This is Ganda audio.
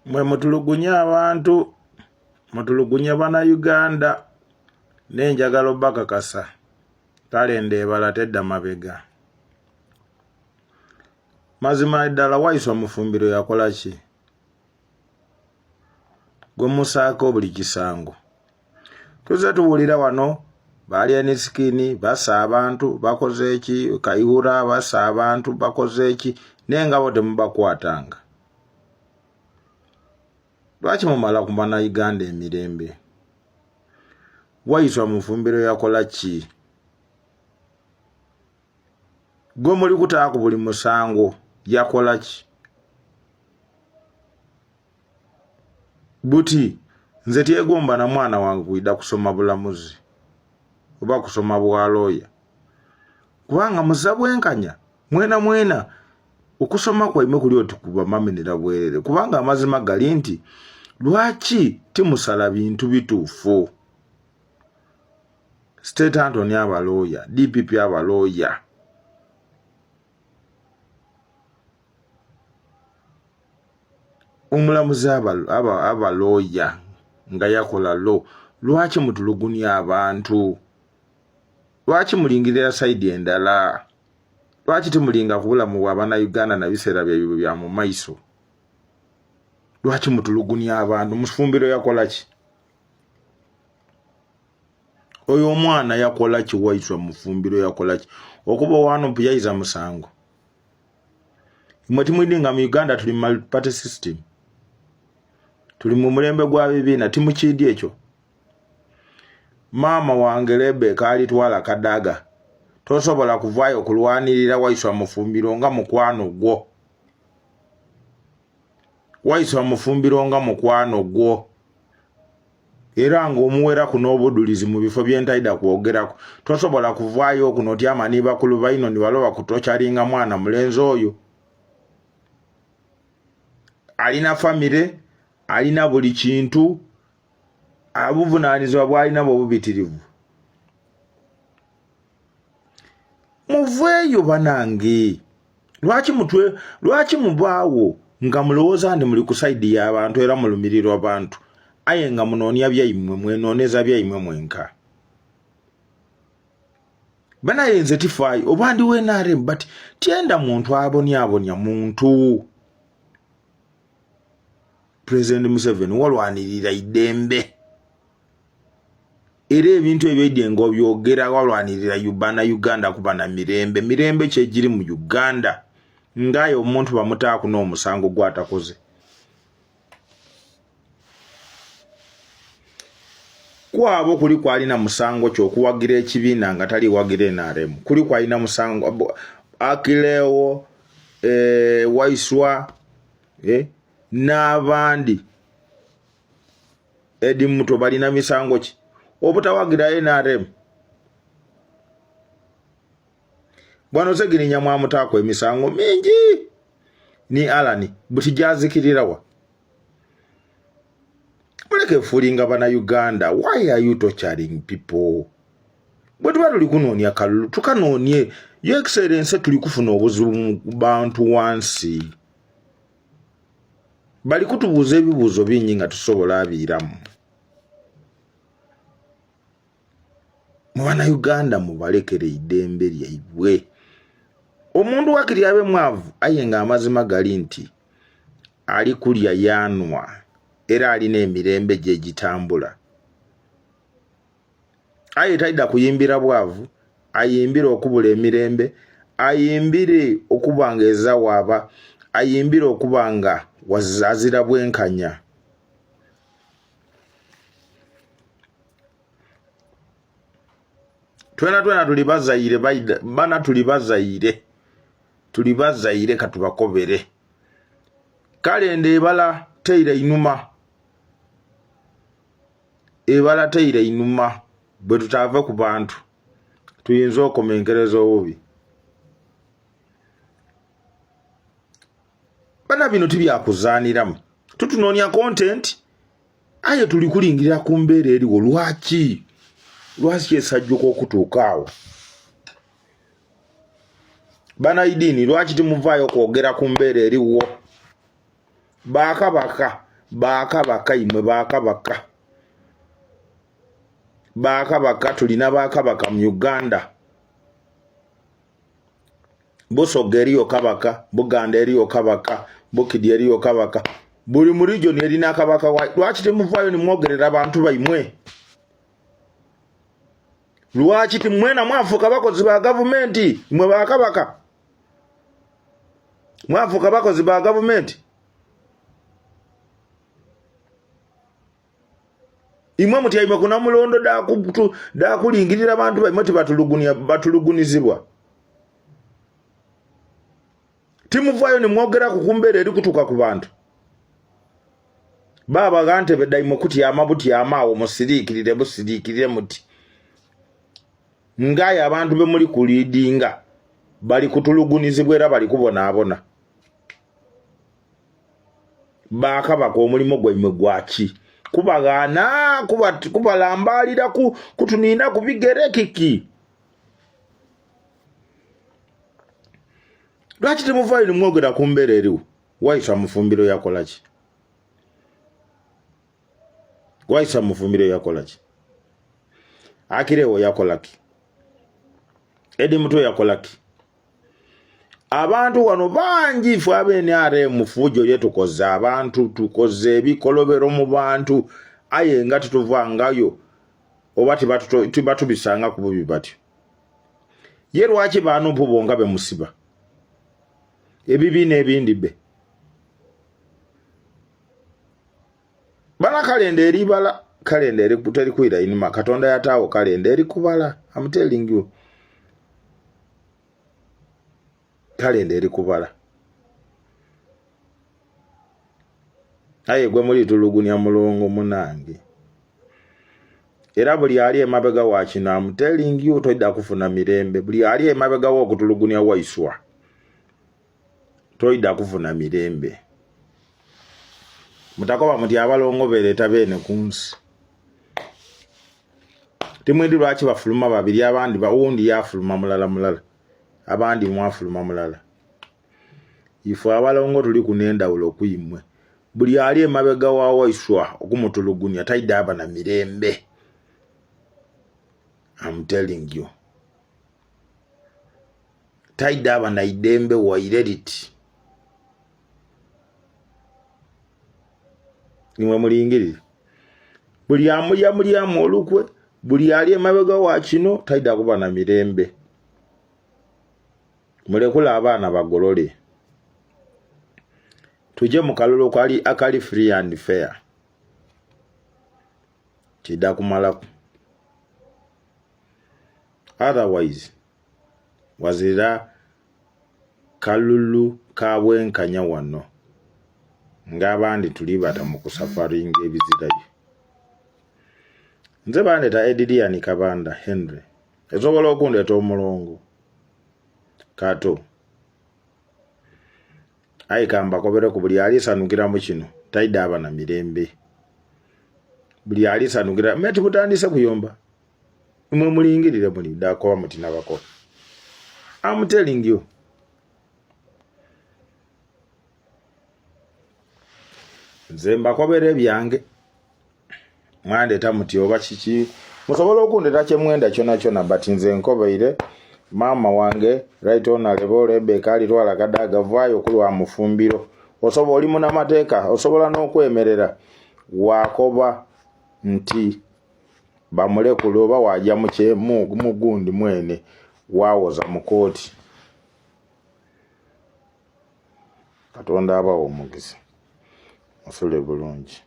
mwe mutulugunya abantu mutulugunya bana Uganda nenjagala bakakasa kale ndebala tedda mabega mazima ddala Waiswa Mufumbiro yakola ki gwe musaako buli kisango tuze tuwulira wano bali ne skini basa abantu bakoze eki Kayihura basa abantu bakoze eki nengabo temubakwatanga lwaki mumala kumana Uganda emirembe Waiswa Mufumbiro yakola ki gwe muli kutaako buli musango yakola ki buti nze tyegomba na mwana wange kuidda kusoma bulamuzi oba kusoma bwaloya kubanga muzabwenkanya mwena okusoma kwaime kuli otikuba mamenera bwerere kubanga amazima gali nti lwaki timusala bintu bituufu State Anthony abaloya DPP abaloya omulamuzi abaloya nga yakola lo lwaki mutulugunya abantu lwaki mulingirira side endala lwaki timulinga kubulamu bw'abana Uganda na biseera bya mu maiso lwaki mutulugunya abantu Mufumbiro yakola ki oyo omwana yakola ki Waiswa Mufumbiro yakola ki okuba wano piyaiza musango timwidinga mu Uganda tuli multi-party system tuli mu mulembe gwa bibiina timukidi ekyo mama wange Rebecca alitwala kadaga tosobola kuvaayo kulwanirira Waiswa Mufumbiro nga mukwano gwo Waiswa Mufumbiro nga mukwano gwo era nga omuwera kuno obudulizi mu bifo byentaida kwogerako tosobola kuvaayo kuno tyama ni bakulu baino ni baloba kutochalinga mwana mulenzi oyo alina famire alina buli kintu abuvunaanizibwa bwalina bwobubitirivu muveeyo banange lwaki mubaawo nga mulowooza ndi muli ku side y'abantu era mulumirirwa abantu aye nga munoonya byaimwe mwenooneza byaimwe mwenka banaye nze tifaayo oba ndi NRM but tyenda muntu abonyabonya muntu President Museveni walwanirira idembe era ebintu ebyedengo byogera walwanirira Uganda kuba na mirembe kyegiri mu Uganda ngaye omuntu bamutaako n'omusango gwatakoze kwabo kuli kwalina musango kyokuwagira ekibiina nga tali wagira NRM kuli kwalina musango Akilewo Waiswa n'abandi Edi Muto balina misango ki obutawagira NRM bwano segirinya mwamutaako emisango mingi ni Alani buti jazikirirawa muleke fulinga bana Uganda why are you torturing people bwetu batuli kunoonya kalulu tukanoonye your excellency tuli kufuna obuzibu bantu wansi bali kutubuuza ebibuuzo bingi nga tusobola abiiramu mwana Uganda mubalekere idembe lyaibwe omundu wakiri abe mwavu aye nga amazima gali nti ali kulya yanwa era alina emirembe gye gitambula aye taida kuyimbira bwavu ayimbira okubula emirembe ayimbire okubanga ezawaaba ayimbire okubanga wazazira bwenkanya twena tulibazaire bana tulibazaire katubakobere kale ndebala teira inuma bwe tutava ku bantu tuyinza okomenkereza obubi bana bino tibyakuzaaniramu tutunoonya content aye tuli kulingirira ku mbeera eriwo lwaki esajjuka okutuukaawo bana idini lwaki timuvaayo kwogera ku mbeera eriwo bakabaka bakabaka imwe bakabaka tulina bakabaka mu Uganda. Busoga eriyo kabaka, Buganda eriyo kabaka, Bukidi eriyo kabaka. Buli mu region erina kabaka wa. Lwaki temuvaayo ne mwogerera abantu baimwe? Lwaki timwena mwafuuka bakozi ba gavumenti mwe bakabaka? Mwafuuka bakozi ba gavumenti? Imwe mutyaime kuna mulondo da kulingirira abantu baimwe batulugunizibwa. Timuvaayo ne mwogera ku kumbeera eri kutuuka ku bantu. Baba Gantebe daimwe kutyama butyamaawo musiriikirire busiriikirire muti. Ngaya abantu be muli kulidinga bali kutulugunizibwa era bali kubonaabona. Bakabaka omulimo gwaimwe gwaki? Kubagana kubalambalira kutunina kubigere kiki. Lwaki temuvaayo ne mwogera ku mbeera eriwo? Waisa Mufumbiro yakola ki? Waisa Mufumbiro yakola ki? Akireewo yakola ki? Edi Muto yakola ki? Abantu wano bangi ife abeNRM fujo yetukoze abantu tukoze ebikolobero mu bantu aye nga tutuvangayo oba tibatubisanga ku bubi batyo. Ye lwaki bano mpubonga be musiba? Ebibi n'ebindi be. Bala kalenda eri bala kalenda eri kuteri kwira inima Katonda yataawo kalenda eri kubala. I'm telling you. Kalenda eri kubala. Aye gwe muri tulugunya mulongo munange. Era buli ali emabega wa kino I'm telling you toida kufuna mirembe. Buli ali emabega wa okutulugunya Waiswa. Toida kufuna mirembe. Mutakoba muti abalongo bereta bene kunsi. Timwendi lwaki bafuluma babiri abandi bawundi yafuluma mulala. Abandi mwafuluma mulala. Ifu abalongo tuli kunenda ulo kuimwe. Buli ali emabega wa Waiswa okumutulugunya taida aba na mirembe. I'm telling you. Taida aba na idembe wa irediti. Nimwe mulingirire. Buli amulyamu olukwe, buli ali emabega wa kino taida kuba na mirembe. Mulekula abaana bagolole. Tuje mu kalolo kwali akali free and fair. Kida kumalaku. Otherwise, wazira kalulu kabwenkanya wano. Ngabandi tulibata mu kusafaringa ebizirayo. Nze bandeta Edidiani Kabanda Henry. Esobola okundeta omulongo. Kato. Aikamba kobere ku buli ali sanukira mu kino. Taida aba na mirembe. Buli ali sanukira meti mutandise kuyomba. Mwe mulingirire muli dakoba mutina bako. I'm telling you. Nzemba kobere byange. Mwandeta muti oba kiki. Musobola okundeta kyemwenda kyona but nze nkobeire. Mama wange right honorable Rebecca alitwala kadaga vayo kulwa Mufumbiro. Osobola oli munamateeka osobola n'okwemerera wakoba nti bamulekule oba wajja mu gundi mwene wawoza mu kooti. Katonda abawo omugisa. Musule bulungi.